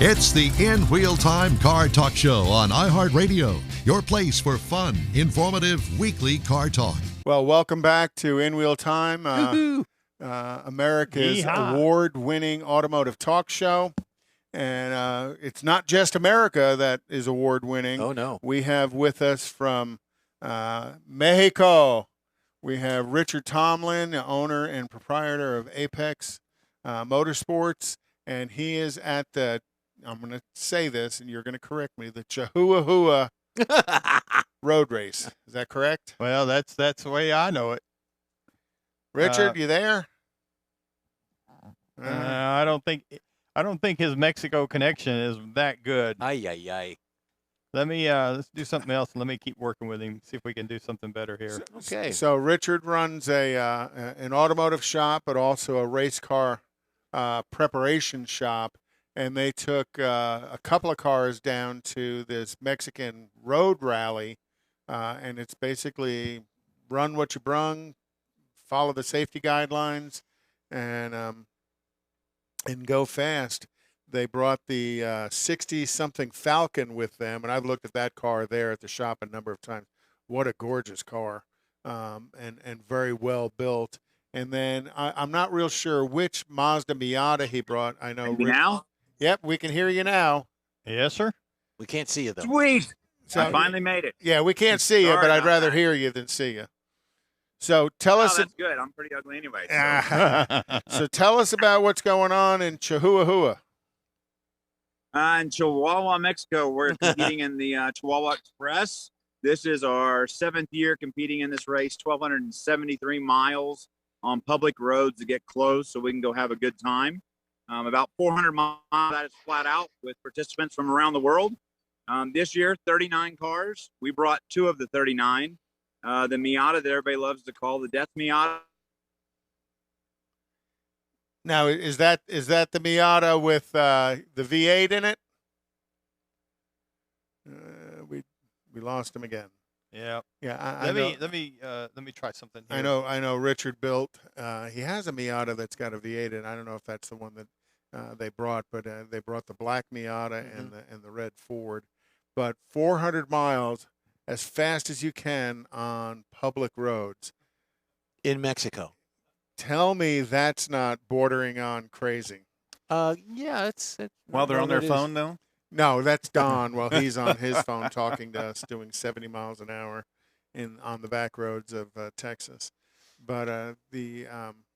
It's the In Wheel Time Car Talk Show on iHeartRadio, your place for fun, informative, weekly car talk. Well, welcome back to In Wheel Time, America's award-winning automotive talk show. And it's not just America that is award-winning. Oh, no. We have with us from Mexico, we have Richard Tomlin, the owner and proprietor of Apex Motorsports, and he is at the, I'm going to say this, and you're going to correct me, the Chihuahua road race. Is that correct? Well, that's the way I know it. Richard, you there? I don't think his Mexico connection is that good. Ay. Let me let's do something else. Let me keep working with him. See if we can do something better here. Okay. So Richard runs an automotive shop, but also a race car preparation shop, and they took a couple of cars down to this Mexican road rally, and it's basically run what you brung, follow the safety guidelines, and go fast. They brought the 60-something Falcon with them, and I've looked at that car there at the shop a number of times. What a gorgeous car, and very well built. And then I'm not real sure which Mazda Miata he brought. I know. Now? Yep, we can hear you now. Yes, sir. We can't see you, though. Sweet. So, I finally made it. Yeah, we can't see you, but I'd rather hear you than see you. So tell us. That's good. I'm pretty ugly anyway. So tell us about what's going on in Chihuahua. In Chihuahua, Mexico, we're competing in the Chihuahua Express. This is our 7th year competing in this race, 1,273 miles on public roads to get close so we can go have a good time. About 400 miles that is flat out with participants from around the world. This year, 39 cars. We brought 2 of the 39. The Miata that everybody loves to call the Death Miata. Now, is that the Miata with the V8 in it? We lost him again. Yeah. Yeah. Let me try something here. I know. Richard built. He has a Miata that's got a V8 in. I don't know if that's the one that they brought, but they brought the black Miata and the red Ford. But 400 miles as fast as you can on public roads In Mexico. Tell me that's not bordering on crazy. Yeah, it's While they're on their phone, though? No, that's Don while he's on his phone talking to us, doing 70 miles an hour on the back roads of Texas. But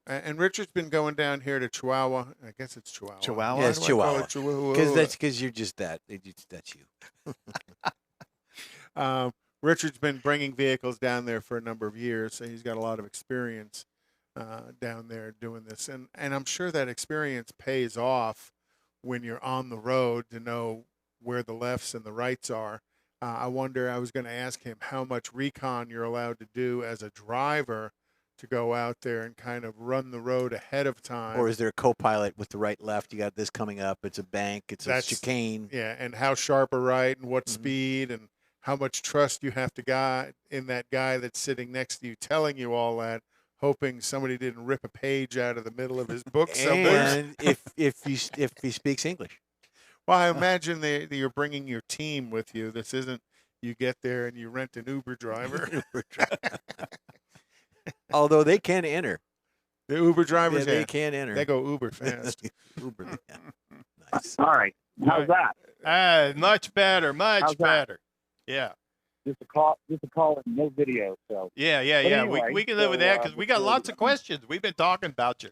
and Richard's been going down here to Chihuahua. I guess it's Chihuahua. Chihuahua? Yeah, it's Chihuahua. Chihuahua. Because you're just that. That's you. Richard's been bringing vehicles down there for a number of years, so he's got a lot of experience down there doing this. And I'm sure that experience pays off when you're on the road to know where the lefts and the rights are. I was going to ask him how much recon you're allowed to do as a driver to go out there and kind of run the road ahead of time. Or is there a co-pilot with the right, left? You got this coming up. It's a bank. It's a chicane. Yeah, and how sharp a right and what speed and how much trust you have to got in that guy that's sitting next to you telling you all that, hoping somebody didn't rip a page out of the middle of his book somewhere. And if he speaks English. Well, I imagine that you're bringing your team with you. This isn't you get there and you rent an Uber driver. Although they can enter. The Uber drivers, they can enter. They go Uber fast. Uber, yeah. Nice. All right. How's that? Much better. Much better. Yeah. Just a call and no video. So Yeah. anyway, We can live with that because we got lots of questions. We've been talking about you.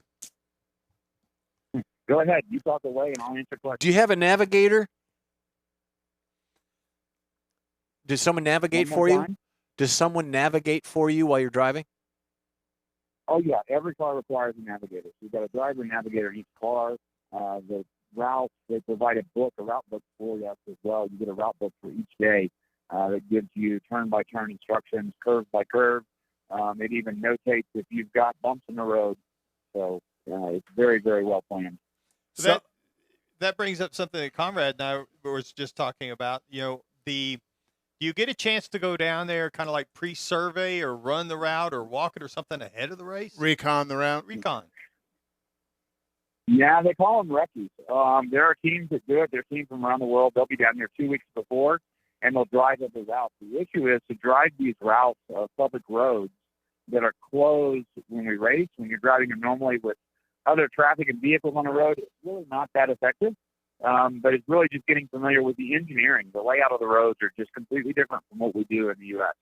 go ahead. You talk away and I'll answer questions. Do you have a navigator? Does someone navigate for you? Does someone navigate for you while you're driving? Oh, yeah. Every car requires a navigator. So you've got a driver and navigator in each car. The route, they provide a route book for you as well. You get a route book for each day that gives you turn-by-turn instructions, curve-by-curve. It even notates if you've got bumps in the road. So it's very, very well planned. So that brings up something that Conrad and I was just talking about. Do you get a chance to go down there kind of like pre-survey or run the route or walk it or something ahead of the race? Recon the route. Recon. Yeah, they call them recce's. There are teams that do it. There are teams from around the world. They'll be down there 2 weeks before, and they'll drive up the routes. The issue is to drive these routes of public roads that are closed when we race. When you're driving them normally with other traffic and vehicles on the road, it's really not that effective. But it's really just getting familiar with the engineering. The layout of the roads are just completely different from what we do in the U.S.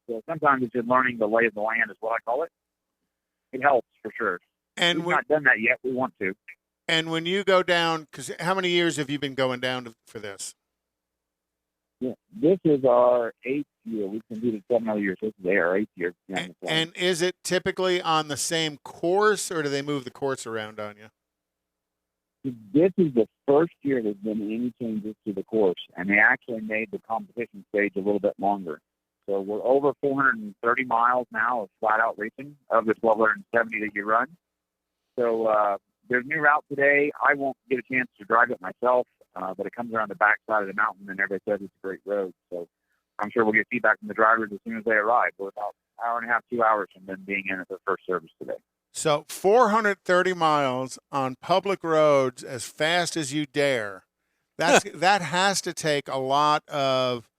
So sometimes it's just learning the lay of the land is what I call it. It helps for sure. And we've not done that yet. We want to. And when you go down, because how many years have you been going down for this? Yeah, this is our 8th year. We've competed 7 other years. This is our 8th year. And is it typically on the same course, or do they move the course around on you? This is the first year there's been any changes to the course, and they actually made the competition stage a little bit longer. So we're over 430 miles now of flat-out racing of the 1,270 that you run. So there's a new route today. I won't get a chance to drive it myself, but it comes around the back side of the mountain, and everybody says it's a great road. So I'm sure we'll get feedback from the drivers as soon as they arrive. We're about an hour and a half, 2 hours from them being in at their first service today. So 430 miles on public roads as fast as you dare. That has to take a lot of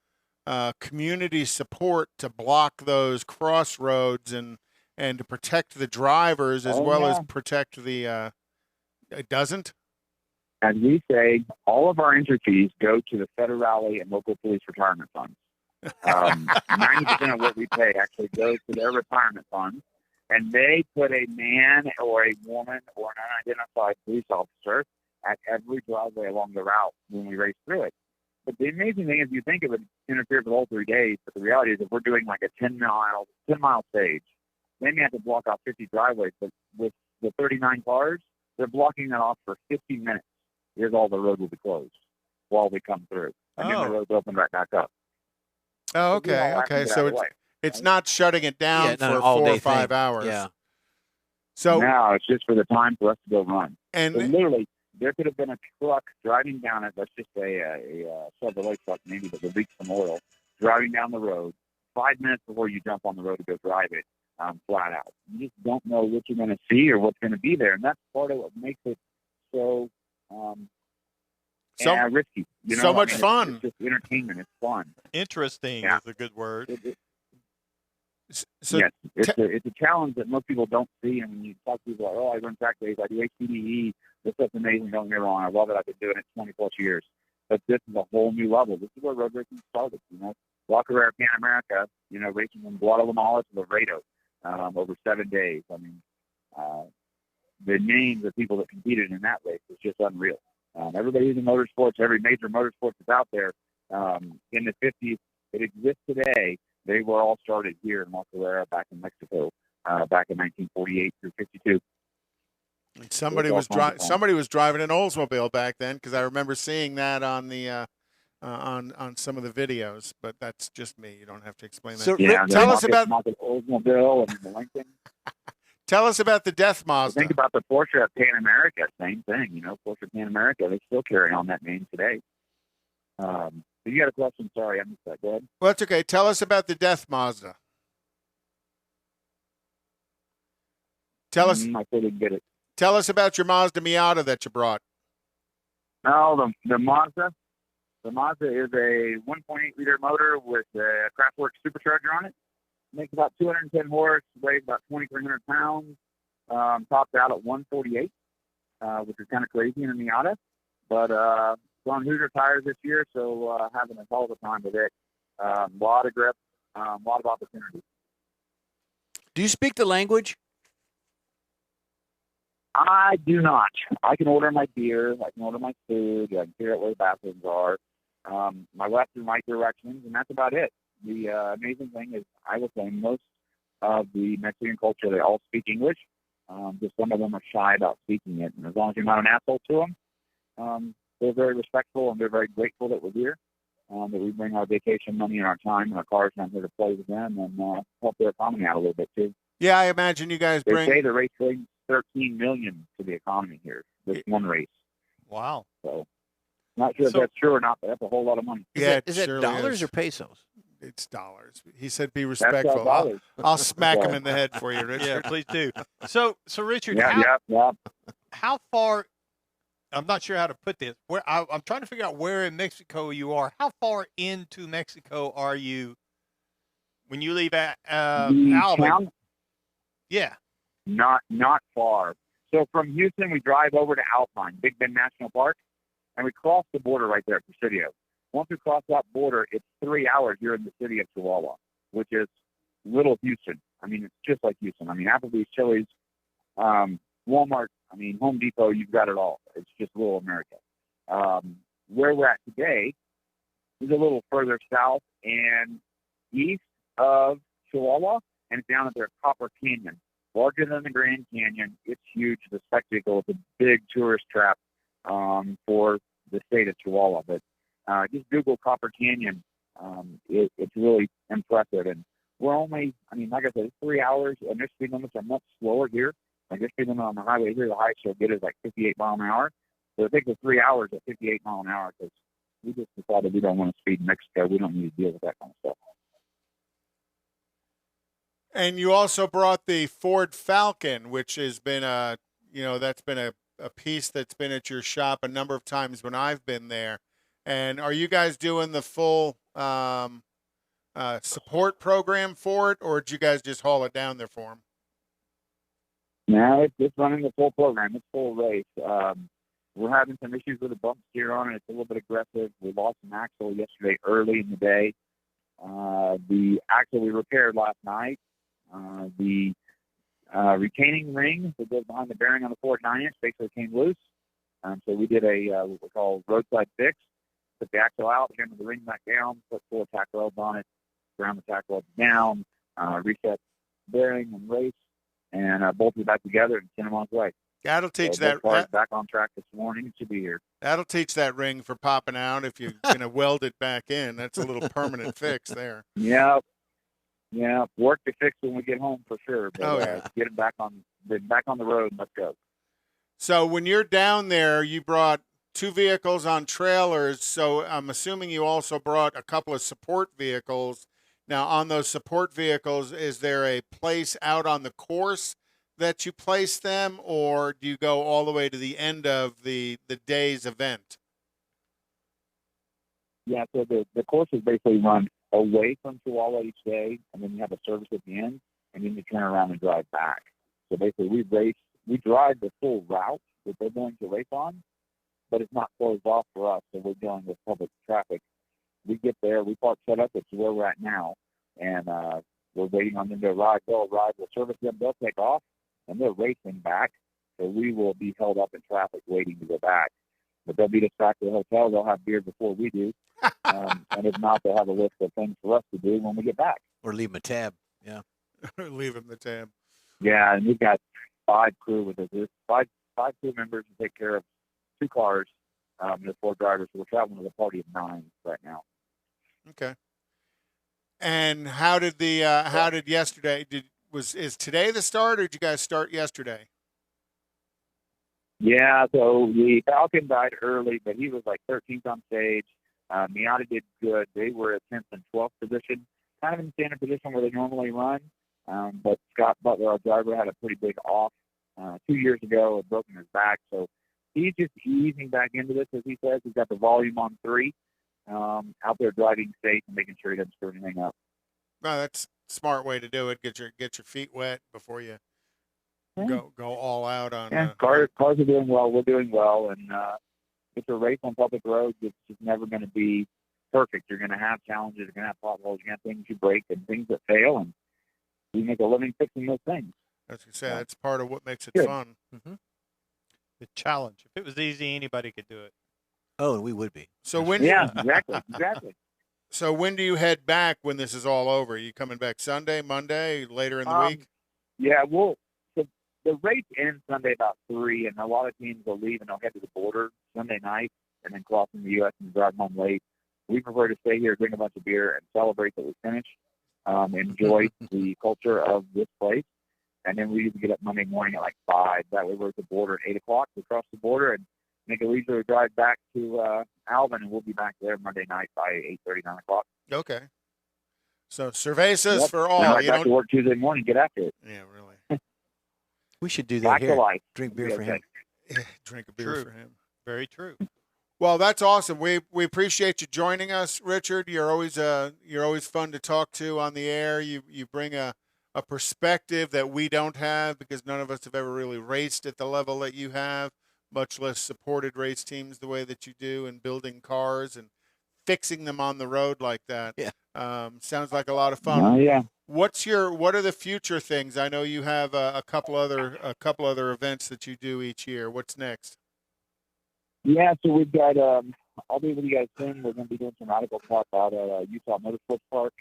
community support to block those crossroads and to protect the drivers as well as protect the it doesn't? As we say, all of our entry fees go to the federale and local police retirement funds. 90% of what we pay actually goes to their retirement funds, and they put a man or a woman or an unidentified police officer at every driveway along the route when we race through it. But the amazing thing is you think it would interfere with all 3 days, but the reality is if we're doing like a 10-mile stage, they may have to block off 50 driveways, but with the 39 cars, they're blocking that off for 50 minutes. Here's all the road will be closed while we come through. And then the road's open right back up. Oh, okay. Okay. So it's not shutting it down for 4 or 5 hours. Yeah. So now it's just for the time for us to go run. And so literally, there could have been a truck driving down it. Let's just say a Chevrolet truck, maybe that would leak some oil, driving down the road. 5 minutes before you jump on the road to go drive it, flat out. You just don't know what you're going to see or what's going to be there, and that's part of what makes it so risky. You know? So much fun. It's just entertainment. It's fun. Interesting is a good word. So yes, it's a challenge that most people don't see. And when you talk to people like, I run track days, I do HPDE, this stuff's amazing, don't get me wrong. I love it. I've been doing it 20-plus years. But this is a whole new level. This is where road racing started, La Carrera Pan America, racing from Guatemala to Laredo over 7 days. I mean, the names of people that competed in that race was just unreal. Everybody who's in motorsports, every major motorsport that's out there in the 50s that exists today, they were all started here in La Carrera back in Mexico back in 1948 through 52. And somebody was driving an Oldsmobile back then, because I remember seeing that on the on some of the videos. But that's just me. You don't have to explain that. So tell us about Oldsmobile and the Lincoln. Tell us about the Death Mazda. Think about the Porsche Pan America. Same thing, Porsche Pan America. They still carry on that name today. You got a question? Sorry, I missed that. Go ahead. Well, that's okay. Tell us about the Death Mazda. Tell us. I couldn't get it. Tell us about your Mazda Miata that you brought. No, the Mazda. The Mazda is a 1.8-liter motor with a Kraftwerk supercharger on it. Makes about 210 horse, weighs about 2,300 pounds. Topped out at 148, which is kind of crazy in a Miata. But it's on Hoosier tires this year, so having a hell of a time with it. A lot of grip, a lot of opportunity. Do you speak the language? I do not. I can order my beer. I can order my food. I can figure out where the bathrooms are. My left and right directions, and that's about it. The amazing thing is, I would say most of the Mexican culture, they all speak English. Just some of them are shy about speaking it. And as long as you're not an asshole to them, they're very respectful, and they're very grateful that we're here, that we bring our vacation money and our time and our cars down here to play with them and help their economy out a little bit, too. Yeah, I imagine you guys They say the race brings $13 million to the economy here, this one race. Wow. So, not sure if that's true or not, but that's a whole lot of money. Is it dollars or pesos? It's dollars. He said be respectful. I'll smack him in the head for you, Richard. Yeah, please do. So Richard, yeah. how far? I'm not sure how to put this. Where I'm trying to figure out where in Mexico you are. How far into Mexico are you when you leave at The Alvin? town, Yeah. not far. So from Houston, we drive over to Alpine, Big Bend National Park, and we cross the border right there at Presidio. Once we cross that border, it's 3 hours. You're in the city of Chihuahua, which is little Houston. I mean, it's just like Houston. I mean, Applebee's, Chili's, Walmart, I mean, Home Depot, you've got it all. It's just rural America. Where we're at today is a little further south and east of Chihuahua, and it's down at their Copper Canyon, larger than the Grand Canyon. It's huge. The spectacle. It's a big tourist trap for the state of Chihuahua. But just Google Copper Canyon. It's really impressive. And we're only, I mean, like I said, it's 3 hours, and their speed limits are much slower here. Like their speed limit on the highway here, the highest you'll get is like 58 miles an hour. So it takes us 3 hours at 58 miles an hour because we just decided we don't want to speed in Mexico. We don't need to deal with that kind of stuff. And you also brought the Ford Falcon, which has been that's been a piece that's been at your shop a number of times when I've been there. And are you guys doing the full support program for it, or did you guys just haul it down there for them? No, it's running the full program. It's full race. We're having some issues with the bump steer on it. It's a little bit aggressive. We lost an axle yesterday early in the day. The axle we repaired last night. The retaining ring that goes behind the bearing on the Ford 9-inch basically came loose. So we did what we call roadside fix. Took the axle out, hammered the ring back down, put 4 tack welds on it, ground the tack welds down, reset the bearing and race, and bolted it back together and sent them on its way. That'll teach so that back on track this morning. It should be here. That'll teach that ring for popping out if you're going to weld it back in. That's a little permanent fix there. Yeah, work to fix when we get home for sure. But, get it back on the road. And let's go. So when you're down there, you brought 2 vehicles on trailers. So I'm assuming you also brought a couple of support vehicles. Now, on those support vehicles, is there a place out on the course that you place them, or do you go all the way to the end of the day's event? Yeah, so the course is basically run away from Chihuahua each day, and then you have a service at the end, and then you turn around and drive back. So basically, we drive the full route that they're going to race on, but it's not closed off for us, so we're dealing with public traffic. We get there, we park set up, which is where we're at now, and we're waiting on them to arrive. They'll arrive, we'll service them, they'll take off, and they're racing back, so we will be held up in traffic waiting to go back. But they'll beat us back to the hotel, they'll have beer before we do, and if not, they'll have a list of things for us to do when we get back. Or leave them a tab, yeah. Leave them the tab. Yeah, and we've got 5 crew with us. There's five crew members to take care of 2 cars, the 4 drivers. So we're traveling with a party of 9 right now. Okay. And how did yesterday? Is today the start, or did you guys start yesterday? Yeah, so the Falcon died early, but he was like 13th on stage. Miata did good. They were at 10th and 12th position, kind of in the standard position where they normally run. But Scott Butler, our driver, had a pretty big off 2 years ago and broken his back. So he's just easing back into this, as he says. He's got the volume on 3, out there driving safe and making sure he doesn't screw anything up. No, that's a smart way to do it. Get your feet wet before you go all out on. Yeah, cars are doing well. We're doing well, and it's a race on public roads. It's just never going to be perfect. You're going to have challenges. You're going to have potholes. You're going to have things you break and things that fail, and we make a living fixing those things. As you say, that's part of what makes it Good. fun. Mm-hmm. The challenge. If it was easy, anybody could do it. Oh, we would be. So when exactly. So when do you head back when this is all over? Are you coming back Sunday, Monday, later in the week? Yeah, the race ends Sunday about 3, and a lot of teams will leave and they'll head to the border Sunday night and then cross in the U.S. and drive home late. We prefer to stay here, drink a bunch of beer, and celebrate that we finished, enjoy the culture of this place, and then we usually get up Monday morning at like 5. That way we're at the border at 8 o'clock. We cross the border and make a leisurely drive back to Alvin, and we'll be back there Monday night by 8:30, 9 o'clock. Okay. So cervezas for all. Right back to work Tuesday morning. Get after it. Yeah, really. We should do that Back to here. life. Drink beer for him. Drink a beer True. for him. Very true. Well, that's awesome. We appreciate you joining us, Richard. You're always fun to talk to on the air. You bring a perspective that we don't have because none of us have ever really raced at the level that you have, much less supported race teams the way that you do and building cars and fixing them on the road like that. Yeah. Sounds like a lot of fun. Oh, yeah. What are the future things? I know you have a couple other events that you do each year. What's next? Yeah, so we've got, I'll be with you guys soon. We're going to be doing some radical talk out at Utah Motorsports Park.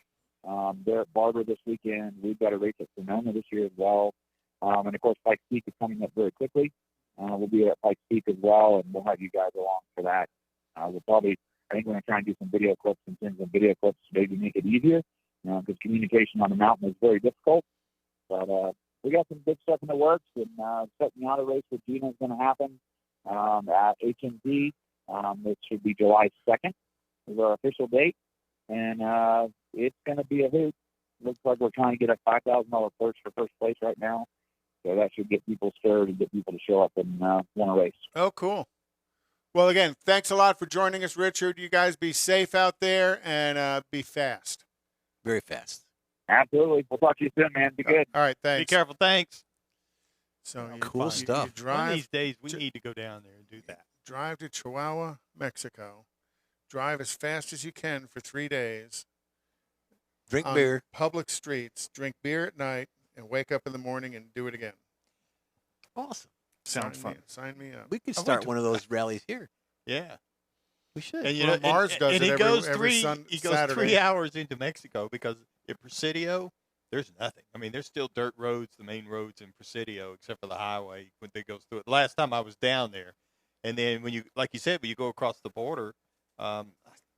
They're at Barber this weekend. We've got a race at Sonoma this year as well. And, of course, Pikes Peak is coming up very quickly. We'll be at Pikes Peak as well, and we'll have you guys along for that. I think we're going to try and do some video clips and send some video clips to maybe make it easier because communication on the mountain is very difficult. But we got some big stuff in the works, and setting out a race with Gina is going to happen at HMD. It should be July 2nd is our official date, and it's going to be a hoot. Looks like we're trying to get a $5,000 purse for first place right now, so that should get people stirred and get people to show up and want to race. Oh, cool. Well, again, thanks a lot for joining us, Richard. You guys be safe out there and be fast. Very fast. Absolutely. We'll talk to you soon, man. Be good. All right, thanks. Be careful. Thanks. So Cool stuff. You One of drive these days, we need to go down there and do that. drive to Chihuahua, Mexico. Drive as fast as you can for 3 days. Drink on beer. public streets. Drink beer at night and wake up in the morning and do it again. Awesome. Sounds fun. Sign me up. We could I start went to- one of those rallies here. Yeah. We should. And you Well, know, Mars does and it he every- goes every three. Sun- He goes Saturday. 3 hours into Mexico because in Presidio, there's nothing. I mean, there's still dirt roads, the main roads in Presidio, except for the highway when it goes through it. Last time I was down there, and then when you, like you said, when you go across the border,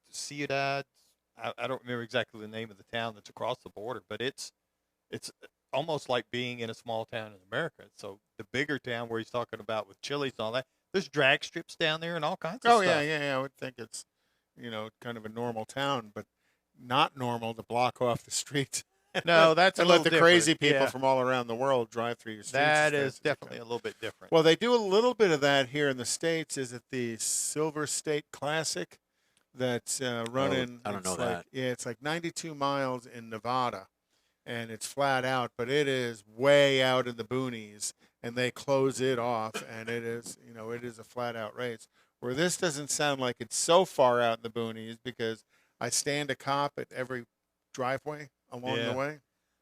Ciudad, I don't remember exactly the name of the town that's across the border, but it's almost like being in a small town in America. So the bigger town where he's talking about with Chili's and all that, there's drag strips down there and all kinds of Oh, stuff. yeah. I would think it's, kind of a normal town, but not normal to block off the streets. No, that's a and let little the crazy different. people Yeah. from all around the world drive through your streets. That as is fast as they definitely a can. little bit different. Well, they do a little bit of that here in the States. Is it the Silver State Classic that's running? I don't know it's like, that. Yeah, it's like 92 miles in Nevada, and it's flat out, but it is way out in the boonies, and they close it off, and it is, it is a flat out race. Where this doesn't sound like it's so far out in the boonies because I stand a cop at every driveway along Yeah. the way.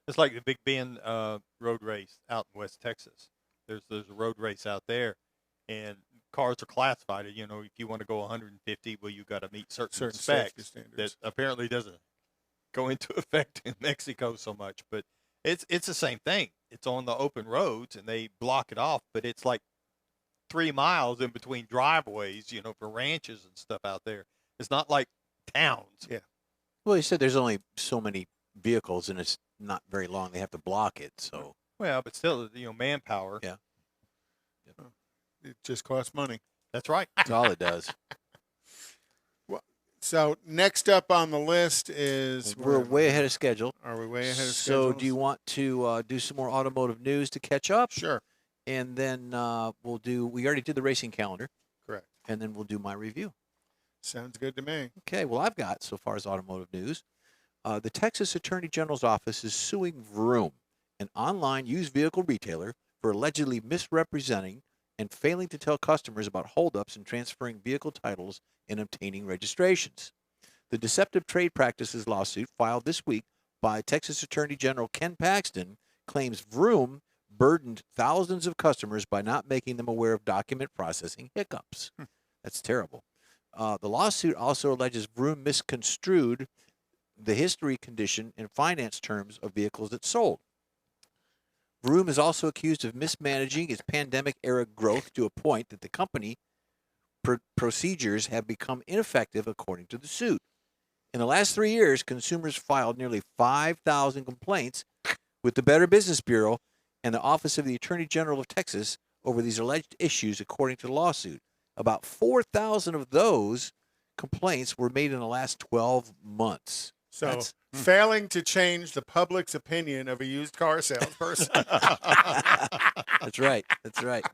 It's like the Big Bend road race out in West Texas. There's a road race out there, and cars are classified. If you want to go 150, well, you got to meet certain safety specs standards. that apparently doesn't go into effect in Mexico so much. But it's the same thing. It's on the open roads, and they block it off. But it's like 3 miles in between driveways, for ranches and stuff out there. It's not like towns. Yeah. Well, you said there's only so many vehicles, and it's not very long. They have to block it, so Well, but still, manpower. Yeah. It just costs money. That's right. that's all it does. So next up on the list is We're way ahead of schedule. Are we way ahead of So, schedule? do you want to do some more automotive news to catch up? Sure. And then we'll do. We already did the racing calendar, Correct. and then we'll do my review. Sounds good to me. Okay. Well, I've got so far as automotive news. The Texas Attorney General's office is suing Vroom, an online used vehicle retailer, for allegedly misrepresenting and failing to tell customers about holdups in transferring vehicle titles and obtaining registrations. The deceptive trade practices lawsuit filed this week by Texas Attorney General Ken Paxton claims Vroom burdened thousands of customers by not making them aware of document processing hiccups. That's terrible. The lawsuit also alleges Vroom misconstrued the history, condition, and finance terms of vehicles it sold. Vroom is also accused of mismanaging its pandemic-era growth to a point that the company procedures have become ineffective, according to the suit. In the last 3 years, consumers filed nearly 5,000 complaints with the Better Business Bureau and the Office of the Attorney General of Texas over these alleged issues, according to the lawsuit. About 4,000 of those complaints were made in the last 12 months. So That's- failing to change the public's opinion of a used car salesperson. That's right. That's right.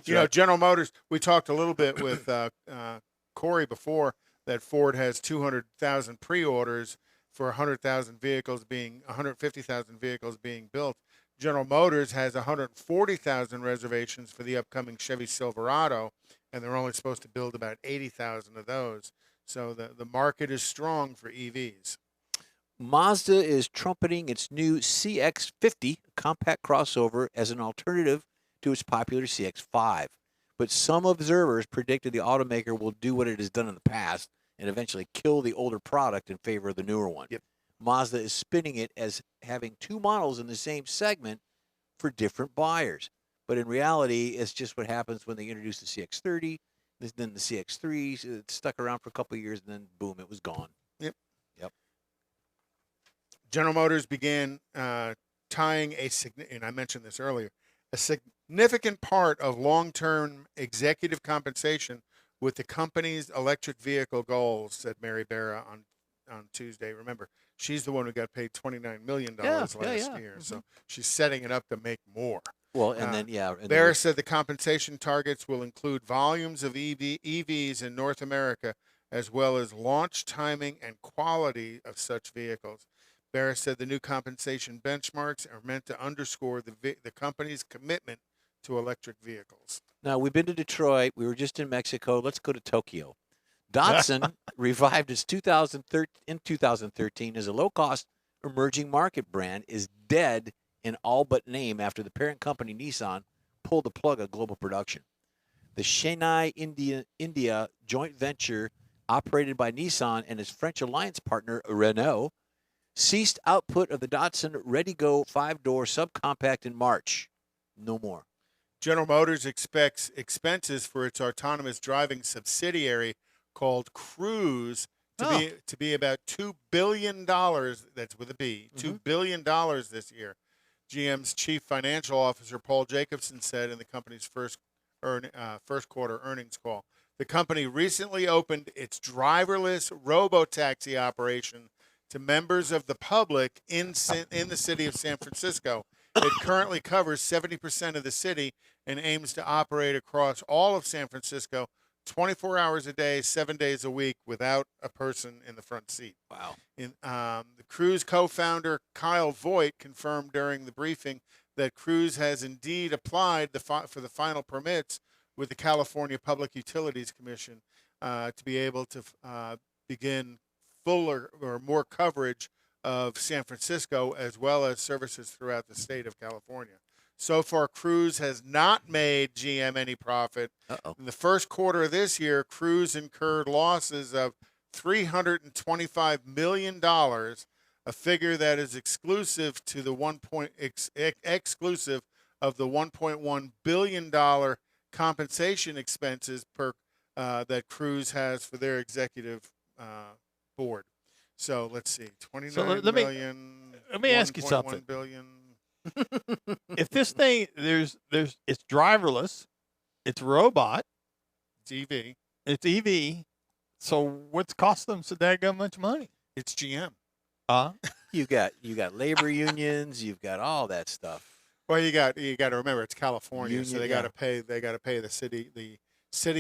General Motors, we talked a little bit with Corey before that Ford has 200,000 pre-orders for 150,000 vehicles being built. General Motors has 140,000 reservations for the upcoming Chevy Silverado, and they're only supposed to build about 80,000 of those. So the market is strong for EVs. Mazda is trumpeting its new CX-50 compact crossover as an alternative to its popular CX-5. But some observers predicted the automaker will do what it has done in the past and eventually kill the older product in favor of the newer one. Yep. Mazda is spinning it as having two models in the same segment for different buyers. But in reality, it's just what happens when they introduce the CX-30, then the CX-3. It stuck around for a couple of years, and then, boom, it was gone. Yep. General Motors began tying and I mentioned this earlier, a significant part of long-term executive compensation with the company's electric vehicle goals, said Mary Barra on Tuesday. Remember, she's the one who got paid $29 million last year, Mm-hmm. so she's setting it up to make more. Well, and then, Barra said the compensation targets will include volumes of EVs in North America, as well as launch timing and quality of such vehicles. Barra said the new compensation benchmarks are meant to underscore the company's commitment to electric vehicles. Now, we've been to Detroit. We were just in Mexico. Let's go to Tokyo. Datsun revived its 2013 as a low-cost emerging market brand is dead in all but name after the parent company Nissan pulled the plug on global production. The Chennai, India joint venture operated by Nissan and its French alliance partner Renault ceased output of the Datsun Ready-Go 5-door subcompact in March. No more. General Motors expects expenses for its autonomous driving subsidiary called Cruise to be about $2 billion. That's with a B. $2 billion this year. GM's chief financial officer Paul Jacobson said in the company's first quarter earnings call. The company recently opened its driverless robo-taxi operation to members of the public in the city of San Francisco. It currently covers 70% of the city and aims to operate across all of San Francisco 24 hours a day, 7 days a week without a person in the front seat. Wow. The Cruise co-founder Kyle Voigt confirmed during the briefing that Cruise has indeed applied for the final permits with the California Public Utilities Commission to be able to begin fuller or more coverage of San Francisco as well as services throughout the state of California. So far, Cruise has not made GM any profit. In the first quarter of this year, Cruise incurred losses of $325 million, a figure that is exclusive of the $1.1 billion compensation expenses that Cruise has for their executive board. So let's see, 29 million. Let me ask you something. $1 billion. If this thing it's driverless, it's robot, it's EV. So what's cost them so daggone much money? It's GM. You got labor unions. You've got all that stuff. Well, you got to remember it's California, so they got to pay. They got to pay the city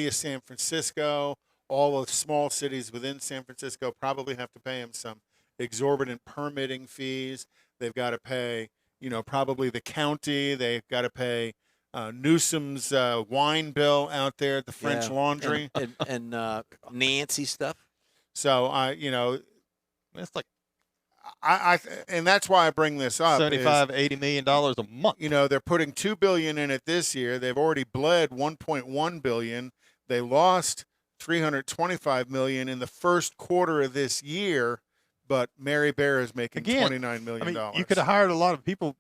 of San Francisco. All of the small cities within San Francisco probably have to pay them some exorbitant permitting fees. They've got to pay, probably the county. They've got to pay Newsom's wine bill out there at the French Laundry and Nancy stuff. So it's like and that's why I bring this up. $80 million a month. They're putting $2 billion in it this year. They've already bled $1.1 billion. They lost $325 million in the first quarter of this year, but Mary Bear is making $29 million. You could have hired a lot of people,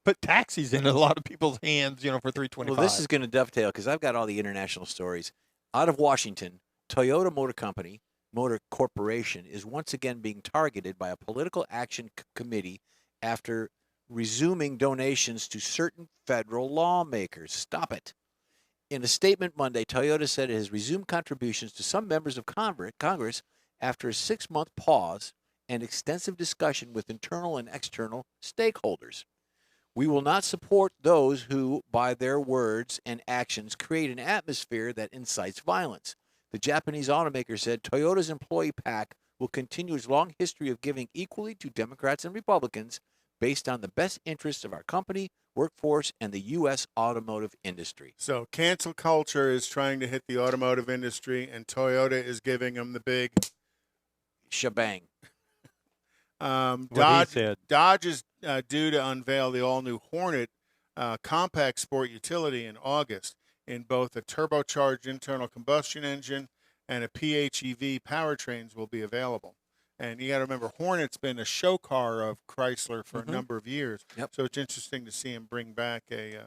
put taxis in a lot of people's hands, for $325. Well, this is going to dovetail because I've got all the international stories. Out of Washington, Toyota Motor Corporation is once again being targeted by a political action committee after resuming donations to certain federal lawmakers. Stop it. In a statement Monday, Toyota said it has resumed contributions to some members of Congress after a 6-month pause and extensive discussion with internal and external stakeholders. We will not support those who, by their words and actions, create an atmosphere that incites violence. The Japanese automaker said Toyota's employee pack will continue its long history of giving equally to Democrats and Republicans based on the best interests of our company, workforce, and the U.S. automotive industry. So cancel culture is trying to hit the automotive industry, and Toyota is giving them the big shebang. What he said. Dodge is due to unveil the all-new Hornet compact sport utility in August in both a turbocharged internal combustion engine and a PHEV powertrains will be available. And you got to remember, Hornet's been a show car of Chrysler for a number of years. Yep. So it's interesting to see him bring back a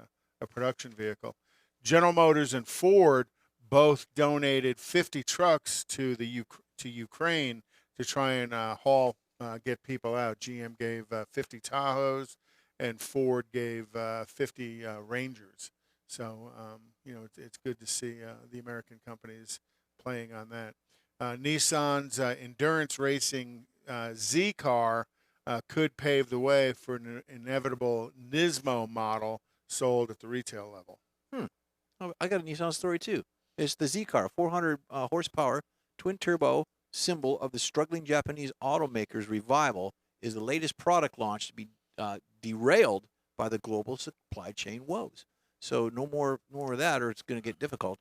production vehicle. General Motors and Ford both donated 50 trucks to Ukraine to try and get people out. GM gave 50 Tahoes, and Ford gave 50 Rangers. So, it's good to see the American companies playing on that. Nissan's endurance racing Z car could pave the way for an inevitable Nismo model sold at the retail level. Oh, I got a Nissan story too. It's the Z car, 400 horsepower, twin turbo, symbol of the struggling Japanese automaker's revival, is the latest product launch to be derailed by the global supply chain woes. So no more of that, or it's going to get difficult.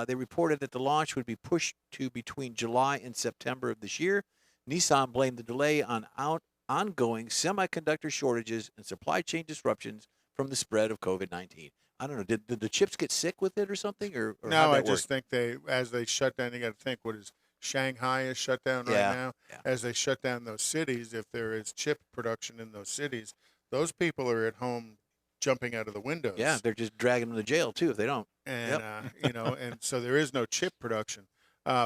They reported that the launch would be pushed to between July and September of this year. Nissan blamed the delay on ongoing semiconductor shortages and supply chain disruptions from the spread of COVID-19. I don't know. Did the chips get sick with it or something? Or no, I just think as they shut down, you got to think, what is Shanghai is shut down right now. Yeah. As they shut down those cities, if there is chip production in those cities, those people are at home jumping out of the windows. Yeah, they're just dragging them to jail too if they don't. And and so there is no chip production.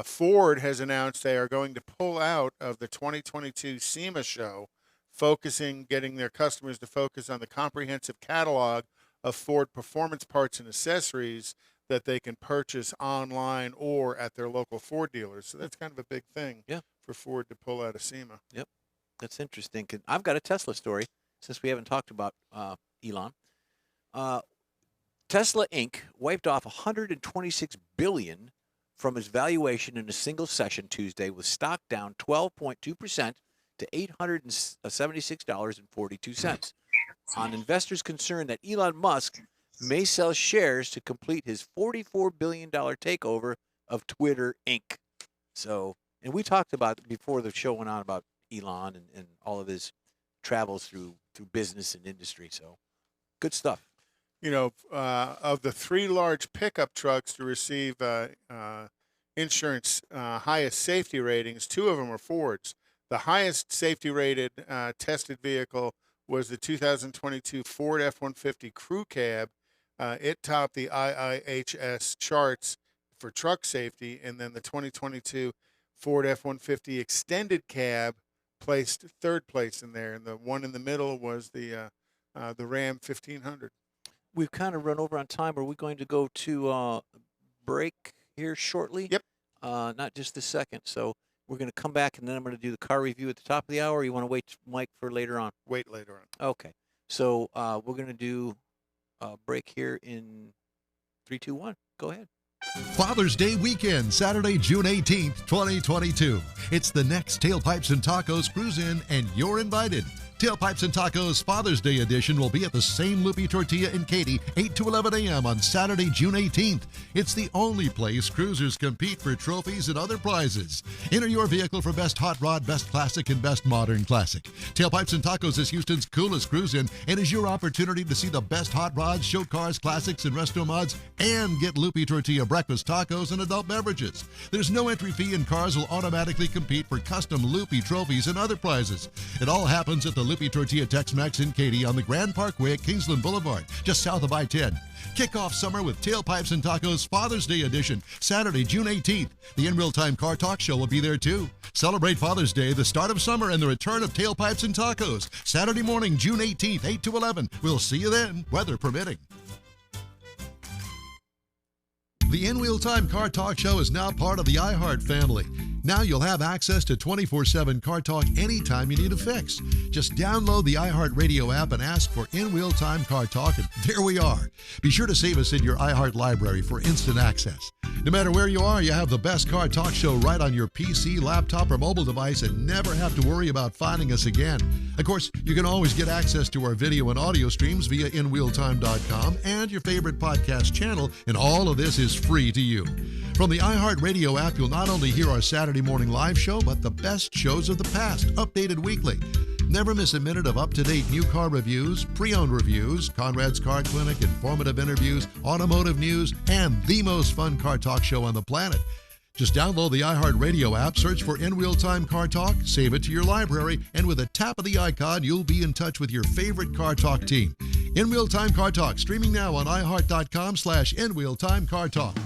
Ford has announced they are going to pull out of the 2022 SEMA show, getting their customers to focus on the comprehensive catalog of Ford performance parts and accessories that they can purchase online or at their local Ford dealers. So that's kind of a big thing for Ford to pull out of SEMA. Yep, that's interesting. I've got a Tesla story since we haven't talked about Elon. Tesla Inc. wiped off $126 billion from its valuation in a single session Tuesday, with stock down 12.2% to $876.42. On investors concerned that Elon Musk may sell shares to complete his $44 billion takeover of Twitter Inc. So, and we talked about before the show went on about Elon and all of his travels through business and industry. So, good stuff. Of the three large pickup trucks to receive insurance highest safety ratings, two of them are Fords. The highest safety rated tested vehicle was the 2022 Ford F-150 Crew Cab. It topped the IIHS charts for truck safety, and then the 2022 Ford F-150 Extended Cab placed third place in there, and the one in the middle was the Ram 1500. We've kind of run over on time. Are we going to go to break here shortly? Yep. Not just this second. So we're going to come back, and then I'm going to do the car review at the top of the hour. Or you want to wait, Mike, for later on? Wait later on. Okay. So we're going to do a break here in 3, 2, 1. Go ahead. Father's Day weekend, Saturday, June 18th, 2022. It's the next Tailpipes and Tacos Cruise-In, and you're invited. Tailpipes and Tacos Father's Day edition will be at the same Loopy Tortilla in Katy, 8 to 11 a.m. on Saturday, June 18th. It's the only place cruisers compete for trophies and other prizes. Enter your vehicle for Best Hot Rod, Best Classic, and Best Modern Classic. Tailpipes and Tacos is Houston's coolest cruise-in and is your opportunity to see the best hot rods, show cars, classics, and resto mods, and get Loopy Tortilla breakfast tacos and adult beverages. There's no entry fee, and cars will automatically compete for custom Loopy trophies and other prizes. It all happens at the Loopy Tortilla Tex-Mex in Katy on the Grand Parkway at Kingsland Boulevard, just south of I-10. Kick off summer with Tailpipes and Tacos Father's Day edition, Saturday, June 18th. The In Real Time Car Talk Show will be there too. Celebrate Father's Day, the start of summer, and the return of Tailpipes and Tacos. Saturday morning, June 18th, 8 to 11. We'll see you then, weather permitting. The In Real Time Car Talk Show is now part of the iHeart family. Now you'll have access to 24/7 Car Talk anytime you need a fix. Just download the iHeartRadio app and ask for In-Wheel Time Car Talk, and there we are. Be sure to save us in your iHeart library for instant access. No matter where you are, you have the best Car Talk show right on your PC, laptop, or mobile device and never have to worry about finding us again. Of course, you can always get access to our video and audio streams via InWheelTime.com and your favorite podcast channel, and all of this is free to you. From the iHeartRadio app, you'll not only hear our Saturday morning live show, but the best shows of the past, updated weekly. Never miss a minute of up-to-date new car reviews, pre-owned reviews, Conrad's Car Clinic, informative interviews, automotive news, and the most fun car talk show on the planet. Just download the iHeartRadio app, search for In-Wheel Time Car Talk, save it to your library, and with a tap of the icon, you'll be in touch with your favorite Car Talk team. In-Wheel Time Car Talk, streaming now on iHeart.com/InWheelTimeCarTalk.